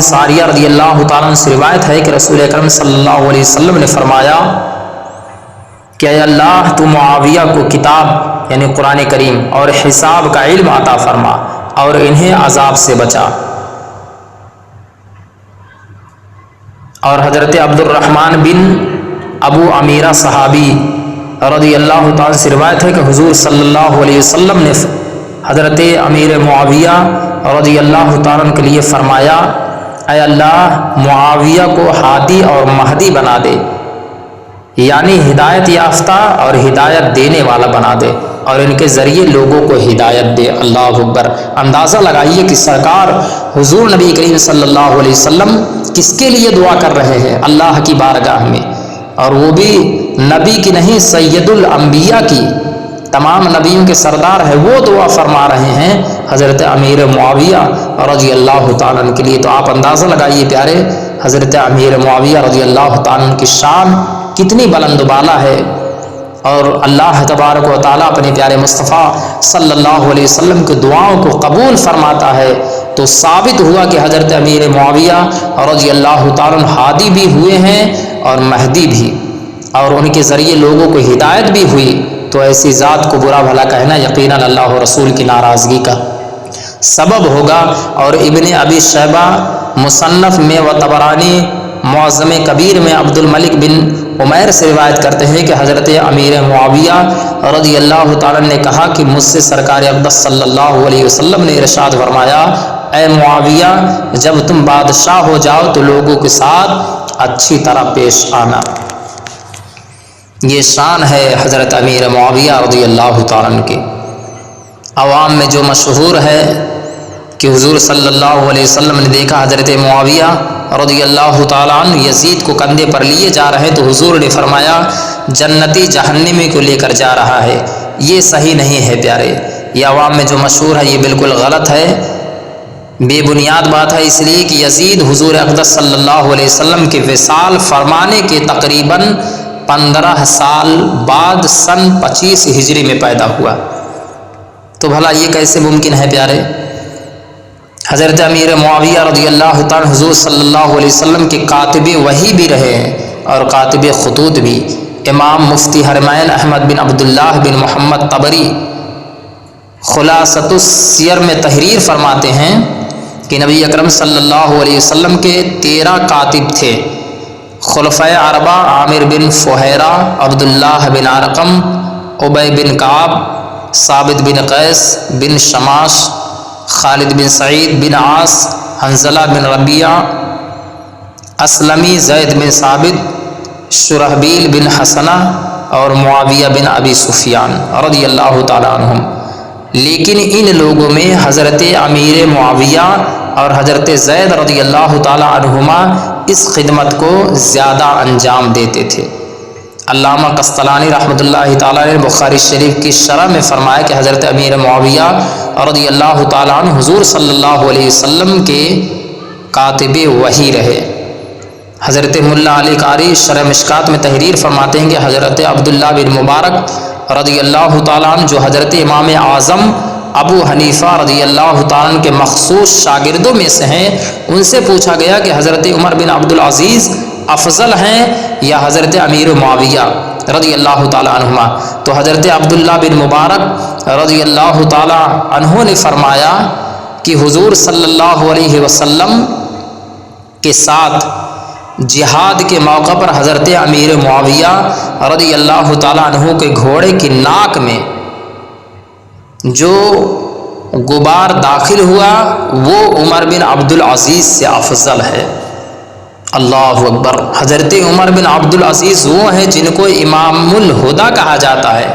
ساریہ رضی اللہ تعالیٰ عنہ سے روایت ہے کہ رسول اکرم صلی اللہ علیہ وسلم نے فرمایا کہ اے اللہ تو معاویہ کو کتاب یعنی قرآن کریم اور حساب کا علم عطا فرما اور انہیں عذاب سے بچا۔ اور حضرت عبد الرحمن بن ابو امیرہ صحابی رضی اللہ تعالیٰ سے روایت ہے کہ حضور صلی اللہ علیہ وسلم نے حضرت امیر معاویہ رضی اللہ تعالیٰ عنہ کے لیے فرمایا اے اللہ معاویہ کو ہادی اور مہدی بنا دے، یعنی ہدایت یافتہ اور ہدایت دینے والا بنا دے، اور ان کے ذریعے لوگوں کو ہدایت دے۔ اللہ اکبر۔ اندازہ لگائیے کہ سرکار حضور نبی کریم صلی اللہ علیہ وسلم کس کے لیے دعا کر رہے ہیں؟ اللہ کی بارگاہ میں، اور وہ بھی نبی کی نہیں سید الانبیاء کی، تمام نبیوں کے سردار ہے، وہ دعا فرما رہے ہیں حضرت امیر معاویہ رضی اللہ تعالیٰ عنہ کے لیے۔ تو آپ اندازہ لگائیے پیارے حضرت امیر معاویہ رضی اللہ تعالیٰ عنہ کی شان کتنی بلند و بالا ہے، اور اللہ تبارک و تعالیٰ اپنے پیارے مصطفیٰ صلی اللہ علیہ وسلم کی دعاؤں کو قبول فرماتا ہے۔ تو ثابت ہوا کہ حضرت امیر معاویہ رضی اللہ تعالیٰ عنہ ہادی بھی ہوئے ہیں اور مہدی بھی، اور ان کے ذریعے لوگوں کو ہدایت بھی ہوئی۔ تو ایسی ذات کو برا بھلا کہنا یقیناً اللہ و رسول کی ناراضگی کا سبب ہوگا۔ اور ابن ابی شیبہ مصنف میں و طبرانی معظم کبیر میں عبد الملک بن عمیر سے روایت کرتے ہیں کہ حضرت امیر معاویہ رضی اللہ تعالیٰ نے کہا کہ مجھ سے سرکار اقدس صلی اللہ علیہ وسلم نے ارشاد فرمایا اے معاویہ جب تم بادشاہ ہو جاؤ تو لوگوں کے ساتھ اچھی طرح پیش آنا۔ یہ شان ہے حضرت امیر معاویہ رضی اللہ تعالیٰ عنہ کی۔ عوام میں جو مشہور ہے کہ حضور صلی اللہ علیہ وسلم نے دیکھا حضرت معاویہ رضی اللہ تعالیٰ عنہ یزید کو کندھے پر لیے جا رہے تو حضور نے فرمایا جنتی جہنمی کو لے کر جا رہا ہے۔ یہ صحیح نہیں ہے پیارے، یہ عوام میں جو مشہور ہے یہ بالکل غلط ہے، بے بنیاد بات ہے، اس لیے کہ یزید حضور اقدس صلی اللہ علیہ وسلم کے وصال فرمانے کے تقریباً 15 سال بعد سن 25 ہجری میں پیدا ہوا، تو بھلا یہ کیسے ممکن ہے پیارے؟ حضرت امیر معاویہ رضی اللہ تعالیٰ حضور صلی اللہ علیہ وسلم کے کاتب وحی بھی رہے ہیں اور کاتب خطوط بھی۔ امام مفتی حرمین احمد بن عبداللہ بن محمد طبری خلاصۃ السیر میں تحریر فرماتے ہیں کہ نبی اکرم صلی اللہ علیہ وسلم کے 13 کاتب تھے، خلفائے اربعہ عامر بن فہیرہ، عبداللہ بن ارقم، ابی بن کعب، ثابت بن قیس بن شماش، خالد بن سعید بن عاص، حنظلہ بن ربیعہ اسلمی، زید بن ثابت، شرحبیل بن حسنہ اور معاویہ بن ابی سفیان رضی اللہ تعالیٰ عنہم۔ لیکن ان لوگوں میں حضرت امیر معاویہ اور حضرت زید رضی اللہ تعالیٰ عنہما اس خدمت کو زیادہ انجام دیتے تھے۔ علامہ قسطلانی رحمۃ اللہ تعالیٰ نے بخاری شریف کی شرح میں فرمایا کہ حضرت امیر معاویہ رضی اللہ تعالیٰ عنہ حضور صلی اللہ علیہ وسلم کے کاتب وحی رہے۔ حضرت ملا علی قاری شرح مشکات میں تحریر فرماتے ہیں کہ حضرت عبداللہ بن مبارک رضی اللہ تعالیٰ عنہ جو حضرت امام اعظم ابو حنیفہ رضی اللہ تعالیٰ عنہ کے مخصوص شاگردوں میں سے ہیں، ان سے پوچھا گیا کہ حضرت عمر بن عبدالعزیز افضل ہیں یا حضرت امیر معاویہ رضی اللہ تعالیٰ عنہما، تو حضرت عبداللہ بن مبارک رضی اللہ تعالیٰ عنہ نے فرمایا کہ حضور صلی اللہ علیہ وسلم کے ساتھ جہاد کے موقع پر حضرت امیر معاویہ رضی اللہ تعالیٰ عنہ کے گھوڑے کی ناک میں جو غبار داخل ہوا وہ عمر بن عبدالعزیز سے افضل ہے۔ اللہ اکبر! حضرت عمر بن عبدالعزیز وہ ہیں جن کو امام الہدیٰ کہا جاتا ہے،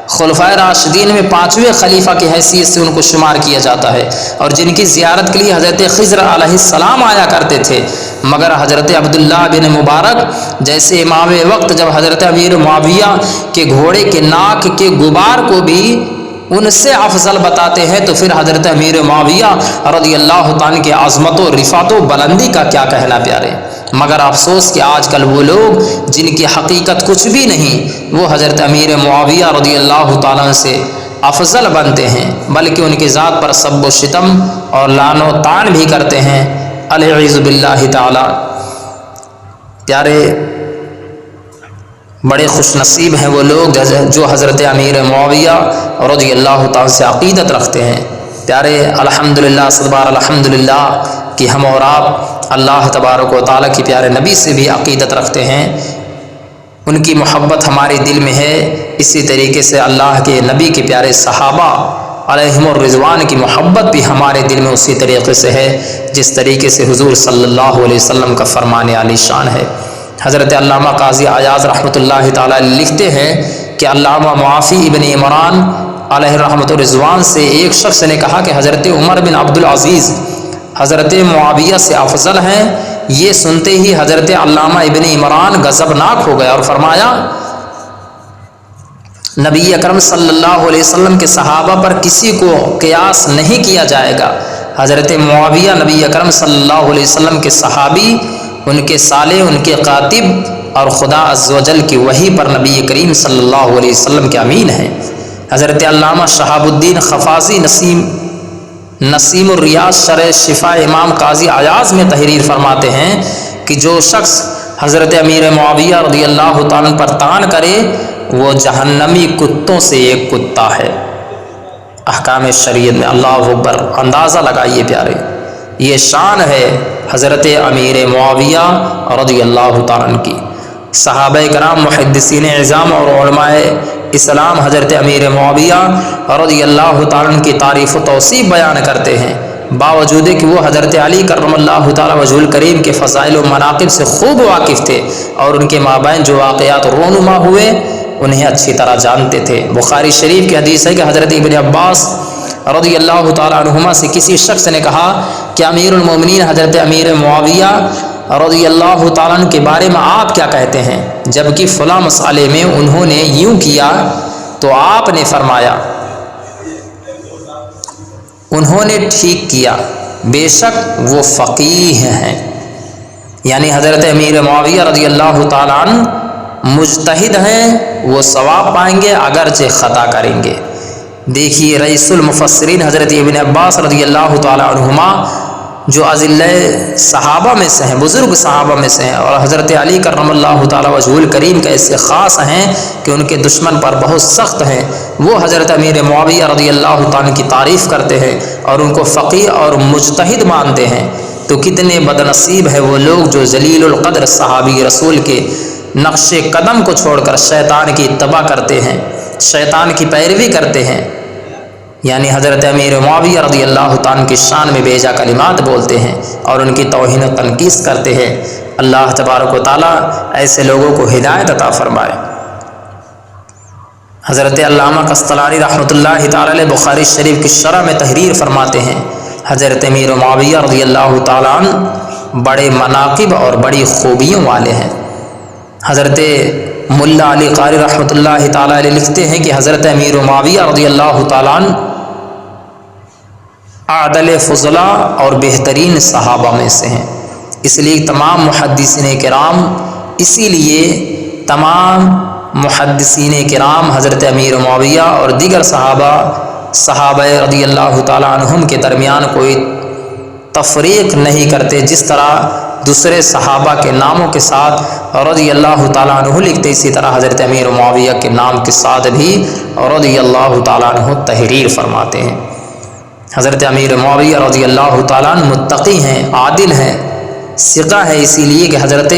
خلفائے راشدین میں 5ویں خلیفہ کی حیثیت سے ان کو شمار کیا جاتا ہے، اور جن کی زیارت کے لیے حضرت خضر علیہ السلام آیا کرتے تھے، مگر حضرت عبداللہ بن مبارک جیسے امام وقت جب حضرت امیر معاویہ کے گھوڑے کے ناک کے غبار کو بھی ان سے افضل بتاتے ہیں، تو پھر حضرت امیر معاویہ رضی اللہ تعالیٰ کی عظمت و رفعت و بلندی کا کیا کہنا پیارے۔ مگر افسوس کہ آج کل وہ لوگ جن کی حقیقت کچھ بھی نہیں وہ حضرت امیر معاویہ رضی اللہ تعالیٰ سے افضل بنتے ہیں، بلکہ ان کی ذات پر سب و شتم اور لعن و طعن بھی کرتے ہیں، العیاذ باللہ تعالی۔ پیارے، بڑے خوش نصیب ہیں وہ لوگ جو حضرت امیر معاویہ رضی اللہ تعالیٰ سے عقیدت رکھتے ہیں۔ پیارے، الحمدللہ، صدبار الحمدللہ کہ ہم اور آپ اللہ تبارک و تعالیٰ کی پیارے نبی سے بھی عقیدت رکھتے ہیں، ان کی محبت ہمارے دل میں ہے۔ اسی طریقے سے اللہ کے نبی کے پیارے صحابہ علیہم الرضوان کی محبت بھی ہمارے دل میں اسی طریقے سے ہے جس طریقے سے حضور صلی اللہ علیہ وسلم کا فرمان عالی شان ہے۔ حضرت علامہ قاضی عیاض رحمۃ اللہ تعالیٰ لکھتے ہیں کہ علامہ معافی ابن عمران علیہ رحمۃ الرضوان سے ایک شخص نے کہا کہ حضرت عمر بن عبدالعزیز حضرت معاویہ سے افضل ہیں۔ یہ سنتے ہی حضرت علامہ ابن عمران غضبناک ہو گیا اور فرمایا نبی اکرم صلی اللہ علیہ وسلم کے صحابہ پر کسی کو قیاس نہیں کیا جائے گا۔ حضرت معاویہ نبی اکرم صلی اللہ علیہ وسلم کے صحابی، ان کے صالح، ان کے کاتب اور خدا عز و جل کی وحی پر نبی کریم صلی اللہ علیہ وسلم کے امین ہیں۔ حضرت علامہ شہاب الدین خفاضی نسیم الریاض شرح شفا امام قاضی عیاض میں تحریر فرماتے ہیں کہ جو شخص حضرت امیر معاویہ رضی اللہ تعالیٰ پر طعن کرے وہ جہنمی کتوں سے ایک کتا ہے۔ احکام شریعت میں اللہ اکبر! اندازہ لگائیے پیارے، یہ شان ہے حضرت امیر معاویہ رضی اللہ تعالیٰ کی۔ صحابہ کرام، محدثین اعظام اور علماء اسلام حضرت امیر معاویہ رضی اللہ تعالیٰ کی تعریف و توصیف بیان کرتے ہیں، باوجود کہ وہ حضرت علی کرم اللہ تعالیٰ وجہ الکریم کے فضائل و مناقب سے خوب واقف تھے اور ان کے مابین جو واقعات رونما ہوئے انہیں اچھی طرح جانتے تھے۔ بخاری شریف کی حدیث ہے کہ حضرت ابن عباس رضی اللہ تعالیٰ عنہما سے کسی شخص نے کہا کہ امیر المومنین حضرت امیر معاویہ رضی اللہ تعالیٰ عنہ کے بارے میں آپ کیا کہتے ہیں، جبکہ فلاں مسئلے میں انہوں نے یوں کیا، تو آپ نے فرمایا انہوں نے ٹھیک کیا، بے شک وہ فقیہ ہیں۔ یعنی حضرت امیر معاویہ رضی اللہ تعالیٰ عنہ مجتہد ہیں، وہ ثواب پائیں گے اگرچہ خطا کریں گے۔ دیکھیے رئیس المفسرین حضرت ابن عباس رضی اللہ تعالیٰ عنہما جو اذلہ صحابہ میں سے ہیں، بزرگ صحابہ میں سے ہیں، اور حضرت علی کرم اللہ تعالیٰ وجہہ الکریم کا ایسے خاص ہیں کہ ان کے دشمن پر بہت سخت ہیں، وہ حضرت امیر معاویہ رضی اللہ تعالیٰ کی تعریف کرتے ہیں اور ان کو فقیہ اور مجتہد مانتے ہیں۔ تو کتنے بد نصیب ہے وہ لوگ جو ذلیل القدر صحابی رسول کے نقش قدم کو چھوڑ کر شیطان کی اتباع کرتے ہیں، شیطان کی پیروی کرتے ہیں، یعنی حضرت امیر معاویہ رضی اللہ تعالیٰ کی شان میں بیجا کلمات بولتے ہیں اور ان کی توہین و تنقیص کرتے ہیں۔ اللہ تبارک و تعالیٰ ایسے لوگوں کو ہدایت عطا فرمائے۔ حضرت علامہ قسطلانی رحمۃ اللہ تعالیٰ علیہ بخاری شریف کی شرح میں تحریر فرماتے ہیں، حضرت امیر معاویہ رضی اللہ تعالیٰ عنہ بڑے مناقب اور بڑی خوبیوں والے ہیں۔ حضرت ملا علی قاری رحمۃ اللہ تعالیٰ علیہ لکھتے ہیں کہ حضرت امیر معاویہ رضی اللہ تعالیٰ عنہ اعدل فضلا اور بہترین صحابہ میں سے ہیں، اس لیے تمام محدثین کرام حضرت امیر معاویہ اور دیگر صحابہ رضی اللہ تعالیٰ عنہم کے درمیان کوئی تفریق نہیں کرتے، جس طرح دوسرے صحابہ کے ناموں کے ساتھ رضی اللہ تعالیٰ عنہ لکھتے، اسی طرح حضرت امیر معاویہ کے نام کے ساتھ بھی رضی اللہ تعالیٰ عنہ تحریر فرماتے ہیں۔ حضرت امیر معاویہ رضی اللہ تعالیٰ عنہ متقی ہیں، عادل ہیں، ثقہ ہے، اسی لیے کہ حضرت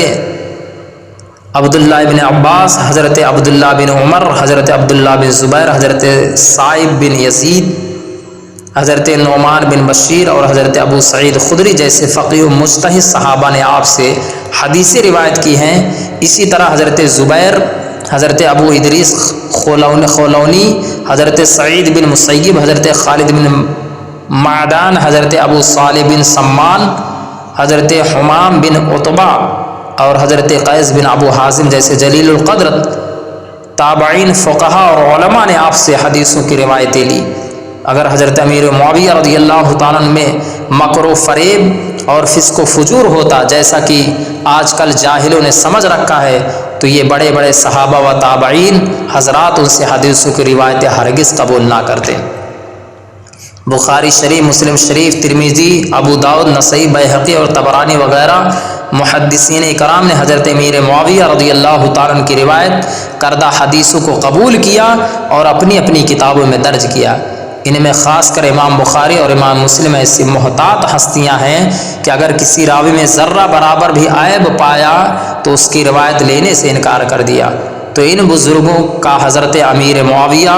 عبداللہ بن عباس، حضرت عبداللہ بن عمر، حضرت عبداللہ بن زبیر، حضرت صائب بن یزید، حضرت نعمان بن بشیر اور حضرت ابو سعید خدری جیسے فقیہ و مجتہد صحابہ نے آپ سے حدیثیں روایت کی ہیں۔ اسی طرح حضرت زبیر، حضرت ابو ادریس خولونی، حضرت سعید بن مسیب، حضرت خالد بن معدان، حضرت ابو صالح بن سمان، حضرت حمام بن عتبہ اور حضرت قیس بن ابو حازم جیسے جلیل القدر تابعین، فقہا اور علماء نے آپ سے حدیثوں کی روایتیں لی۔ اگر حضرت امیر معاویہ رضی اللہ تعالیٰ عنہ میں مکر و فریب اور فسق و فجور ہوتا جیسا کہ آج کل جاہلوں نے سمجھ رکھا ہے، تو یہ بڑے بڑے صحابہ و تابعین حضرات ان سے حدیثوں کی روایتیں ہرگز قبول نہ کرتے۔ بخاری شریف، مسلم شریف، ترمذی، ابو داؤد، نسائی، بیہقی اور طبرانی وغیرہ محدثین کرام نے حضرت امیر معاویہ رضی اللہ تعالیٰ عنہ کی روایت کردہ حدیثوں کو قبول کیا اور اپنی اپنی کتابوں میں درج کیا۔ ان میں خاص کر امام بخاری اور امام مسلم ایسی محتاط ہستیاں ہیں کہ اگر کسی راوی میں ذرہ برابر بھی عیب پایا تو اس کی روایت لینے سے انکار کر دیا۔ تو ان بزرگوں کا حضرت امیر معاویہ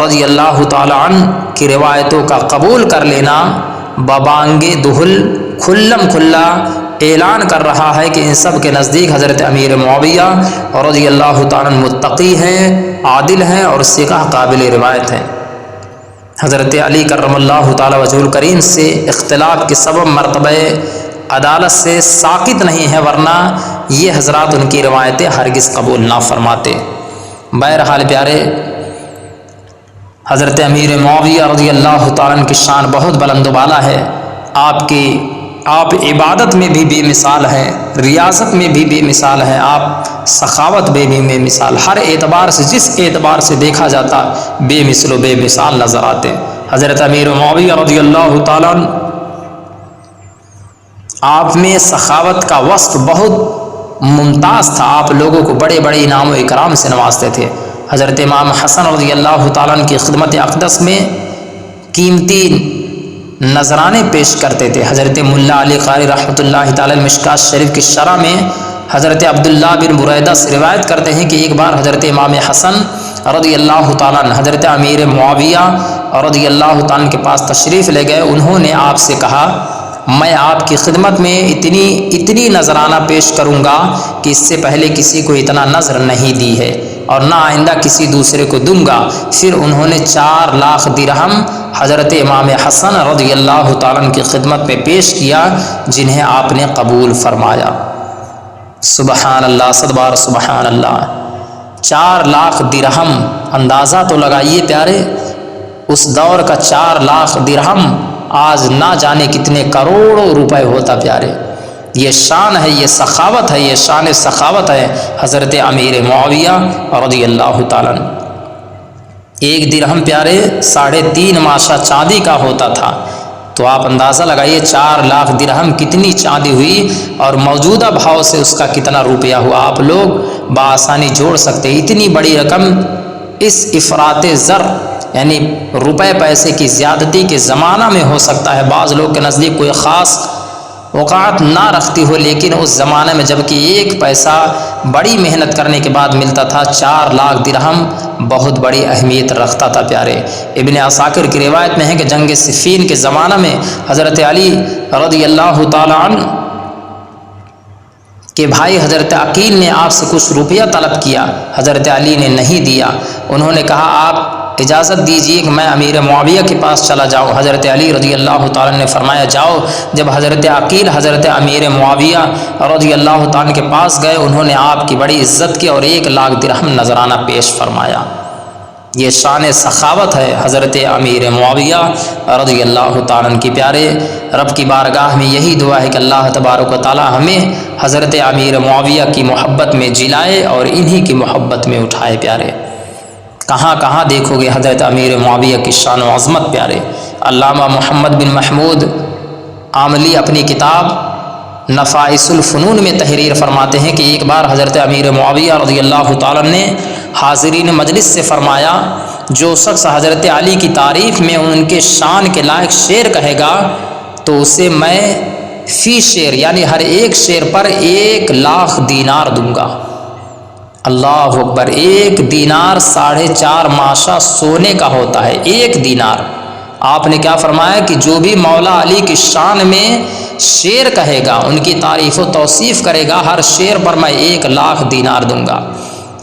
رضی اللہ تعالیٰ عنہ کی روایتوں کا قبول کر لینا ببانگ دہل کھلم کھلا اعلان کر رہا ہے کہ ان سب کے نزدیک حضرت امیر معاویہ رضی اللہ تعالیٰ عنہ متقی ہیں، عادل ہیں اور ثقہ قابل روایت ہیں۔ حضرت علی کرم اللہ تعالیٰ وجہ الکریم سے اختلاف کے سبب مرتبہ عدالت سے ساقط نہیں ہے، ورنہ یہ حضرات ان کی روایتیں ہرگز قبول نہ فرماتے۔ بہرحال پیارے، حضرت امیر معاویہ رضی اللہ تعالیٰ عنہ کی شان بہت بلند و بالا ہے۔ آپ عبادت میں بھی بے مثال ہیں، ریاضت میں بھی بے مثال ہیں، آپ سخاوت میں بھی بے مثال، ہر اعتبار سے جس اعتبار سے دیکھا جاتا بے مثل و بے مثال نظر آتے۔ حضرت امیر معاویہ رضی اللہ تعالیٰ عنہ آپ میں سخاوت کا وصف بہت ممتاز تھا، آپ لوگوں کو بڑے بڑے انعام و اکرام سے نوازتے تھے۔ حضرت امام حسن رضی اللہ تعالیٰ عنہ کی خدمت اقدس میں قیمتی نذرانے پیش کرتے تھے۔ حضرت ملا علی قاری رحمۃ اللہ تعالی مشکات شریف کی شرح میں حضرت عبداللہ بن بریدہ سے روایت کرتے ہیں کہ ایک بار حضرت امام حسن رضی اللہ تعالیٰ عنہ حضرت امیر معاویہ رضی اللہ تعالیٰ عنہ کے پاس تشریف لے گئے۔ انہوں نے آپ سے کہا، میں آپ کی خدمت میں اتنی نذرانہ پیش کروں گا کہ اس سے پہلے کسی کو اتنا نذر نہیں دی ہے اور نہ آئندہ کسی دوسرے کو دوں گا۔ پھر انہوں نے 4 لاکھ درہم حضرت امام حسن رضی اللہ تعالیٰ عنہ کی خدمت میں پیش کیا، جنہیں آپ نے قبول فرمایا۔ سبحان اللہ، صد بار سبحان اللہ۔ 4 لاکھ درہم، اندازہ تو لگائیے پیارے، اس دور کا 4 لاکھ درہم آج نہ جانے کتنے کروڑوں روپے ہوتا پیارے۔ یہ شان ہے، یہ سخاوت ہے، یہ شان سخاوت ہے حضرت امیر معاویہ رضی اللہ تعالیٰ عنہ۔ 1 درہم پیارے 3.5 ماشا چاندی کا ہوتا تھا، تو آپ اندازہ لگائیے 4 لاکھ درہم کتنی چاندی ہوئی، اور موجودہ بھاؤ سے اس کا کتنا روپیہ ہوا، آپ لوگ بآسانی جوڑ سکتے۔ اتنی بڑی رقم اس افراط زر یعنی روپے پیسے کی زیادتی کے زمانہ میں ہو سکتا ہے، بعض لوگ کے نزدیک کوئی خاص اوقات نہ رکھتی ہو، لیکن اس زمانے میں جب کہ 1 پیسہ بڑی محنت کرنے کے بعد ملتا تھا، 4 لاکھ درہم بہت بڑی اہمیت رکھتا تھا پیارے۔ ابن عساکر کی روایت میں ہے کہ جنگ صفین کے زمانہ میں حضرت علی رضی اللہ تعالی عنہ کہ بھائی حضرت عقیل نے آپ سے کچھ روپیہ طلب کیا، حضرت علی نے نہیں دیا، انہوں نے کہا آپ اجازت دیجیے کہ میں امیر معاویہ کے پاس چلا جاؤں۔ حضرت علی رضی اللہ تعالیٰ نے فرمایا جاؤ۔ جب حضرت عقیل حضرت امیر معاویہ رضی اللہ تعالیٰ کے پاس گئے، انہوں نے آپ کی بڑی عزت کی اور 1 لاکھ درہم نذرانہ پیش فرمایا۔ یہ شان سخاوت ہے حضرت امیر معاویہ رضی اللہ تعالیٰ کی پیارے۔ رب کی بارگاہ میں یہی دعا ہے کہ اللہ تبارک و تعالیٰ ہمیں حضرت امیر معاویہ کی محبت میں جلائے اور انہی کی محبت میں اٹھائے پیارے۔ کہاں کہاں دیکھو گے حضرت امیر معاویہ کی شان و عظمت پیارے۔ علامہ محمد بن محمود عاملی اپنی کتاب نفائس الفنون میں تحریر فرماتے ہیں کہ ایک بار حضرت امیر معاویہ رضی اللہ تعالیٰ نے حاضرین مجلس سے فرمایا، جو شخص حضرت علی کی تعریف میں ان کے شان کے لائق شعر کہے گا تو اسے میں فی شعر یعنی ہر ایک شعر پر 1 لاکھ دینار دوں گا۔ اللہ اکبر، 1 دینار 4.5 ماشا سونے کا ہوتا ہے۔ 1 دینار، آپ نے کیا فرمایا کہ جو بھی مولا علی کی شان میں شعر کہے گا، ان کی تعریف و توصیف کرے گا، ہر شعر پر میں 1 لاکھ دینار دوں گا۔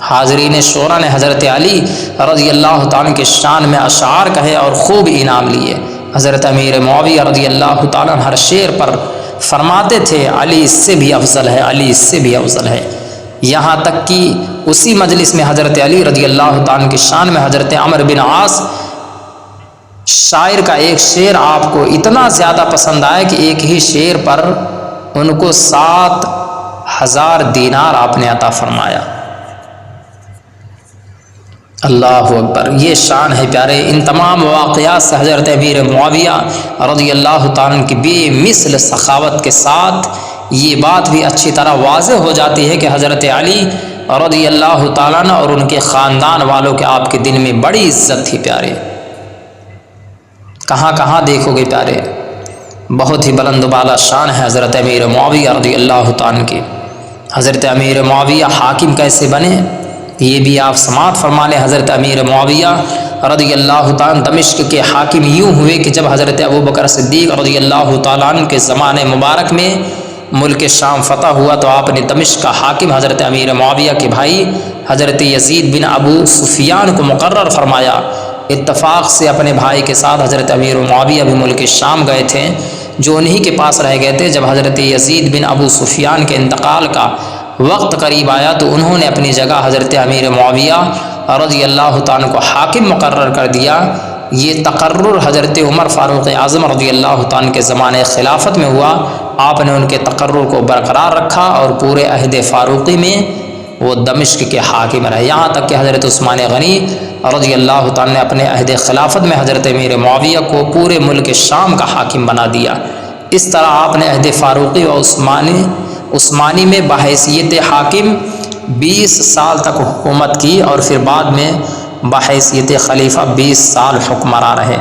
حاضرین شورا نے حضرت علی رضی اللہ تعالیٰ کے شان میں اشعار کہے اور خوب انعام لیے۔ حضرت امیر معاویہ رضی اللہ تعالیٰ ہر شعر پر فرماتے تھے علی اس سے بھی افضل ہے، علی اس سے بھی افضل ہے، یہاں تک کہ اسی مجلس میں حضرت علی رضی اللہ تعالیٰ کی شان میں حضرت عمرو بن عاص شاعر کا ایک شعر آپ کو اتنا زیادہ پسند آیا کہ ایک ہی شعر پر ان کو 7,000 دینار آپ نے عطا فرمایا۔ اللہ اکبر، یہ شان ہے پیارے۔ ان تمام واقعات سے حضرت امیر معاویہ رضی اللہ تعالیٰ کی بے مثل سخاوت کے ساتھ یہ بات بھی اچھی طرح واضح ہو جاتی ہے کہ حضرت علی رضی اللہ تعالیٰ عنہ اور ان کے خاندان والوں کے آپ کے دل میں بڑی عزت تھی پیارے۔ کہاں کہاں دیکھو گے پیارے، بہت ہی بلند و بالا شان ہے حضرت امیر معاویہ رضی اللہ تعالیٰ کی۔ حضرت امیر معاویہ حاکم کیسے بنے یہ بھی آپ سماعت فرما لیں۔ حضرت امیر معاویہ رضی اللہ تعالیٰ دمشق کے حاکم یوں ہوئے کہ جب حضرت ابوبکر صدیق رضی اللہ تعالیٰ عنہ کے زمانے مبارک میں ملک شام فتح ہوا تو آپ نے دمشق کا حاکم حضرت امیر معاویہ کے بھائی حضرت یزید بن ابو سفیان کو مقرر فرمایا۔ اتفاق سے اپنے بھائی کے ساتھ حضرت امیر معاویہ بھی ملک شام گئے تھے، جو انہی کے پاس رہ گئے تھے۔ جب حضرت یزید بن ابو سفیان کے انتقال کا وقت قریب آیا تو انہوں نے اپنی جگہ حضرت امیر معاویہ رضی اللہ تعالیٰ کو حاکم مقرر کر دیا۔ یہ تقرر حضرت عمر فاروق اعظم رضی اللہ تعالیٰ کے زمانے خلافت میں ہوا۔ آپ نے ان کے تقرر کو برقرار رکھا اور پورے عہد فاروقی میں وہ دمشق کے حاکم رہے، یہاں تک کہ حضرت عثمان غنی رضی اللہ تعالیٰ نے اپنے عہد خلافت میں حضرت امیر معاویہ کو پورے ملک شام کا حاکم بنا دیا۔ اس طرح آپ نے عہد فاروقی و عثمانی میں بحیثیت حاکم 20 سال تک حکومت کی اور پھر بعد میں بحیثیت خلیفہ 20 سال حکمراں رہے۔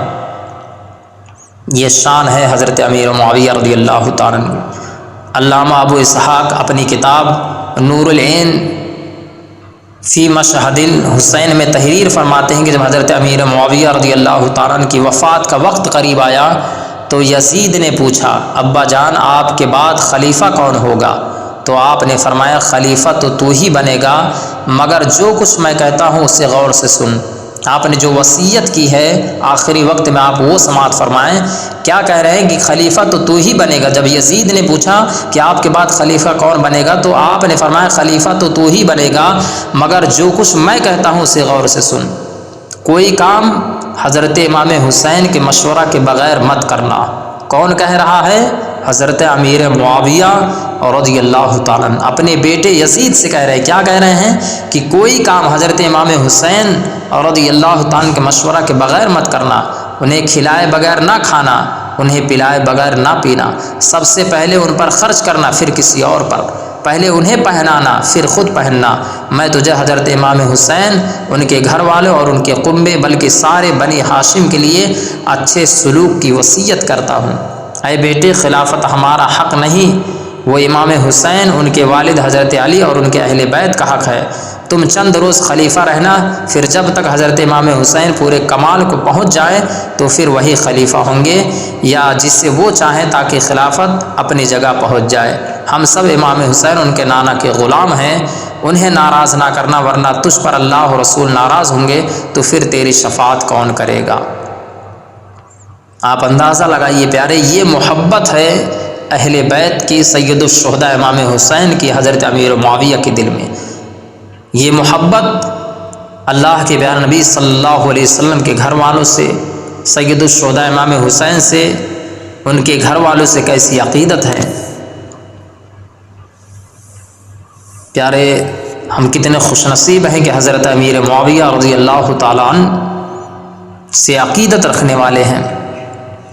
یہ شان ہے حضرت امیر معاویہ رضی اللہ تعالیٰ عنہ۔ علامہ ابو اسحاق اپنی کتاب نور العین فی مشہد الحسین میں تحریر فرماتے ہیں کہ جب حضرت امیر معاویہ رضی اللہ تعالیٰ عنہ کی وفات کا وقت قریب آیا تو یزید نے پوچھا ابا جان آپ کے بعد خلیفہ کون ہوگا؟ تو آپ نے فرمایا خلیفہ تو ہی بنے گا، مگر جو کچھ میں کہتا ہوں اسے غور سے سن۔ آپ نے جو وصیت کی ہے آخری وقت میں آپ وہ سماعت فرمائیں۔ کیا کہہ رہے ہیں کہ خلیفہ تو ہی بنے گا۔ جب یزید نے پوچھا کہ آپ کے بعد خلیفہ کون بنے گا تو آپ نے فرمایا خلیفہ تو ہی بنے گا، مگر جو کچھ میں کہتا ہوں اسے غور سے سن۔ کوئی کام حضرت امام حسین کے مشورہ کے بغیر مت کرنا۔ کون کہہ رہا ہے؟ حضرت امیر معاویہ رضی اللہ تعالیٰ عنہ اپنے بیٹے یزید سے کہہ رہے ہیں۔ کیا کہہ رہے ہیں؟ کہ کوئی کام حضرت امام حسین رضی اللہ تعالیٰ عنہ کے مشورہ کے بغیر مت کرنا۔ انہیں کھلائے بغیر نہ کھانا، انہیں پلائے بغیر نہ پینا، سب سے پہلے ان پر خرچ کرنا پھر کسی اور پر، پہلے انہیں پہنانا پھر خود پہننا۔ میں تجھے حضرت امام حسین، ان کے گھر والوں اور ان کے کنبے بلکہ سارے بنی ہاشم کے لیے اچھے سلوک کی وصیت کرتا ہوں۔ اے بیٹے، خلافت ہمارا حق نہیں، وہ امام حسین، ان کے والد حضرت علی اور ان کے اہل بیت کا حق ہے۔ تم چند روز خلیفہ رہنا، پھر جب تک حضرت امام حسین پورے کمال کو پہنچ جائے تو پھر وہی خلیفہ ہوں گے، یا جس سے وہ چاہیں تاکہ خلافت اپنی جگہ پہنچ جائے۔ ہم سب امام حسین ان کے نانا کے غلام ہیں، انہیں ناراض نہ کرنا، ورنہ تجھ پر اللہ اور رسول ناراض ہوں گے تو پھر تیری شفاعت کون کرے گا۔ آپ اندازہ لگائیے پیارے، یہ محبت ہے اہل بیت کی، سید الشہداء امام حسین کی حضرت امیر معاویہ کے دل میں۔ یہ محبت اللہ کے پیارے نبی صلی اللہ علیہ وسلم کے گھر والوں سے، سید الشہداء امام حسین سے، ان کے گھر والوں سے کیسی عقیدت ہے۔ پیارے، ہم کتنے خوش نصیب ہیں کہ حضرت امیر معاویہ رضی اللہ تعالیٰ عنہ سے عقیدت رکھنے والے ہیں۔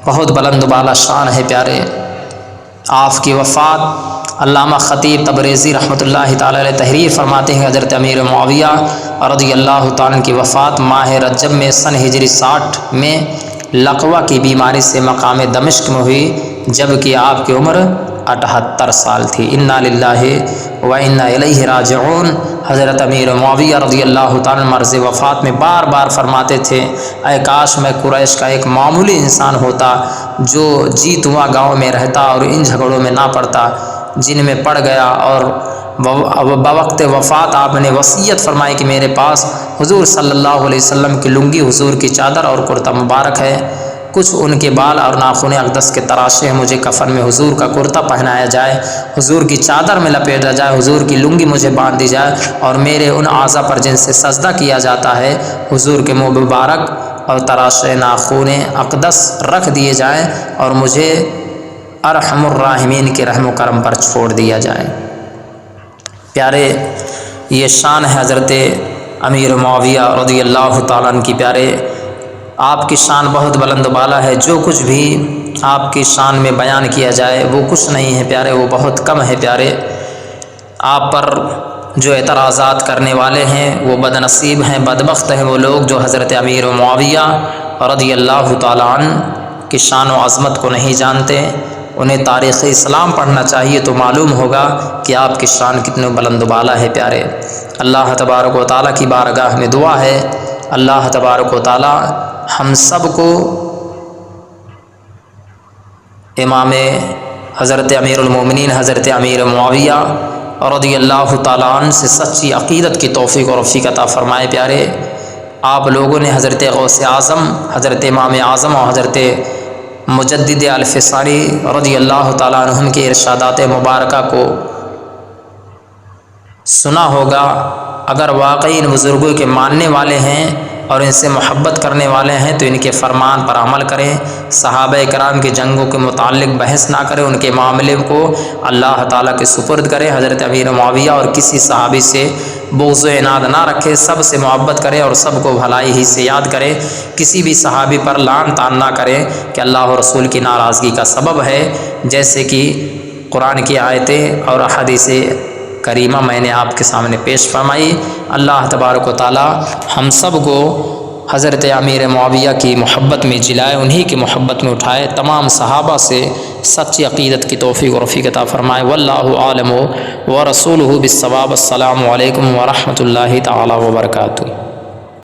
بہت بلند و بالا شان ہے پیارے۔ آپ کی وفات علامہ خطیب تبریزی رحمۃ اللہ تعالی علیہ تحریر فرماتے ہیں، حضرت امیر معاویہ رضی اللہ تعالیٰ عنہ کی وفات ماہ رجب میں سن ہجری 60 میں لقوہ کی بیماری سے مقام دمشق میں ہوئی، جبکہ آپ کی عمر 78 سال تھی۔ انا للہ و انا الیہ راجعون۔ حضرت امیر معاویہ رضی اللہ تعالیٰ مرض وفات میں بار بار فرماتے تھے، اے کاش میں قریش کا ایک معمولی انسان ہوتا جو جیتوا گاؤں میں رہتا اور ان جھگڑوں میں نہ پڑتا جن میں پڑ گیا۔ اور بوقت وفات آپ نے وصیت فرمائی کہ میرے پاس حضور صلی اللہ علیہ وسلم کی لنگی، حضور کی چادر اور کرتا مبارک ہے، کچھ ان کے بال اور ناخن اقدس کے تراشے ہیں، مجھے کفن میں حضور کا کرتا پہنایا جائے، حضور کی چادر میں لپیٹا جائے، حضور کی لنگی مجھے باندھ دی جائے، اور میرے ان اعضاء پر جن سے سجدہ کیا جاتا ہے حضور کے منہ مبارک اور تراشے ناخن اقدس رکھ دیے جائیں، اور مجھے ارحم الراحمین کے رحم و کرم پر چھوڑ دیا جائے۔ پیارے، یہ شان ہے حضرت امیر معاویہ رضی اللہ تعالیٰ عنہ کی۔ پیارے، آپ کی شان بہت بلند و بالا ہے، جو کچھ بھی آپ کی شان میں بیان کیا جائے وہ کچھ نہیں ہے پیارے، وہ بہت کم ہے پیارے۔ آپ پر جو اعتراضات کرنے والے ہیں وہ بد نصیب ہیں، بدبخت ہیں وہ لوگ جو حضرت امیر معاویہ رضی اللہ تعالیٰ عنہ کی شان و عظمت کو نہیں جانتے۔ انہیں تاریخ اسلام پڑھنا چاہیے تو معلوم ہوگا کہ آپ کی شان کتنے بلند و بالا ہے پیارے۔ اللہ تبارک و تعالیٰ کی بارگاہ میں دعا ہے، اللہ تبارک و تعالیٰ ہم سب کو امام حضرت امیر المومنین حضرت امیر معاویہ رضی اللہ تعالیٰ عنہ سے سچی عقیدت کی توفیق اور رفیق عطا فرمائے۔ پیارے، آپ لوگوں نے حضرت غوث اعظم، حضرت امام اعظم اور حضرت مجدد الفسانی رضی اللہ تعالیٰ عنہ کے ارشادات مبارکہ کو سنا ہوگا۔ اگر واقعی ان بزرگوں کے ماننے والے ہیں اور ان سے محبت کرنے والے ہیں تو ان کے فرمان پر عمل کریں، صحابہ کرام کی جنگوں کے متعلق بحث نہ کریں، ان کے معاملے کو اللہ تعالیٰ کے سپرد کریں، حضرت امیر معاویہ اور کسی صحابی سے بغض و عناد نہ رکھے، سب سے محبت کرے اور سب کو بھلائی ہی سے یاد کرے، کسی بھی صحابی پر لعن طعن نہ کرے کہ اللہ و رسول کی ناراضگی کا سبب ہے، جیسے کہ قرآن کی آیتیں اور احادیث کریمہ میں نے آپ کے سامنے پیش فرمائی۔ اللہ تبارک و تعالی ہم سب کو حضرت امیر معاویہ کی محبت میں جلائے، انہی کی محبت میں اٹھائے، تمام صحابہ سے سچی عقیدت کی توفیق و رفیق عطا فرمائے۔ واللہ عالم ورسولہ بالصواب۔ السلام علیکم ورحمۃ اللہ تعالی وبرکاتہ۔